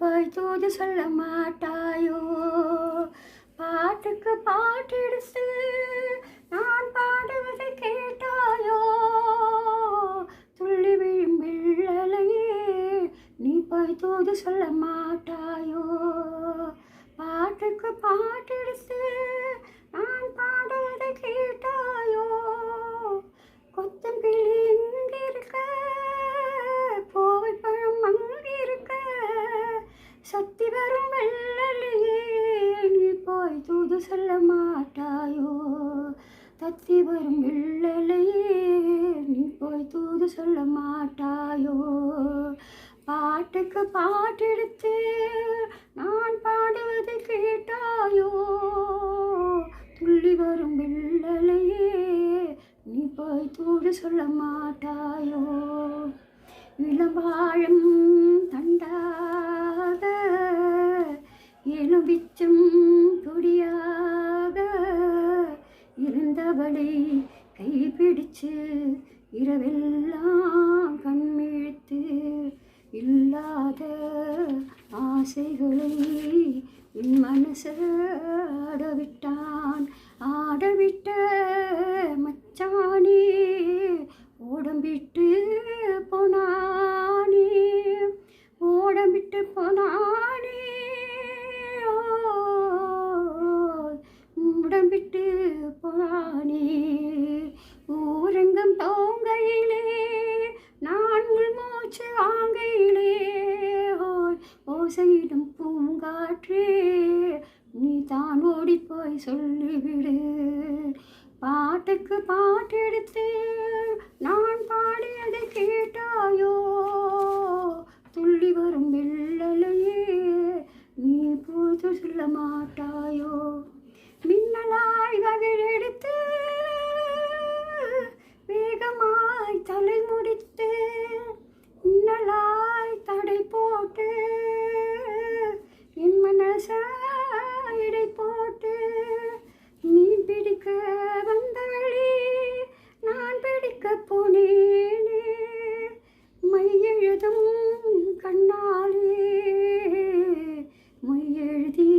போய் தூது சொல்ல மாட்டாயோ? பாட்டுக்கு பாட்டெடுத்து நான் பாடுவதை கேட்டாயோ? துள்ளி விழும் வெள்ளலையே நீ போய் தூது சொல்ல மாட்டாயோ? பாட்டுக்கு பாட்டெடுத்து நான் பாடுவதை கேட்டாயோ? கொத்தம்பிள்ளி இங்கிருக்க, போவை பழம் அங்கிருக்க, சத்தி வரும் வெள்ளலையே நீ போய் தூது சொல்ல மாட்டாயோ? தத்தி வரும் வெள்ளலையே நீ போய் தூது சொல்ல மாட்டாயோ? பாட்டுக்கு பாட்டெடுத்து நான் பாடுவதை கேட்டாயோ? துள்ளி வரும் வெள்ளலையே நீ போய் தூது சொல்ல மாட்டாயோ? இளவாழும் தண்டாக எலும்பிச்சும் கொடியாக இருந்தவளை கைப்பிடிச்சு இரவெல்லாம் கண்மிழித்து இல்லாத ஆசைகளை என் மனசு ஆடவிட்டான். ஆடவிட்ட மச்சானே ஓடம்பிட்டு போனானே, ஓடம்பிட்டு போனானே, உடம்பிட்டு போனானே. ஊரெங்கும் போங்கையிலே நான் மூச்சு வாங்கையிலே ஓசையிடும் பூங்காற்றே நீ தான் ஓடிப்போய் சொல்லிவிடு. பாட்டுக்கு பாட்டெடுத்து நான் பாடியதை கேட்டாயோ? துள்ளி வரும் வெள்ளலையே நீ போது சொல்ல மாட்டாயோ? மின்னலாய் வகிழெடுத்து வேகமாய் தலை முடித்து மின்னலாய் தடை போட்டு என் மனச இடை போட்டு மீன் பிடிக்க வந்தவளே நான் பிடிக்க போனேனே. மையெழுதும் கண்ணாலே மையெழுதி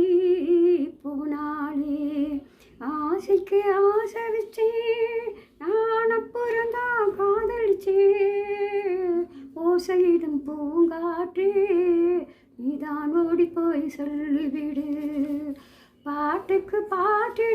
போனாலே. ஆசைக்கு ஆசை வச்சே நான் அப்புறந்தான் காதலிச்சே. ஓசையிடும் பூங்காற்றே நீதான் ஓடி போய் சொல்லிவிடு. பாட்டுக்கு பாட்டெடுத்து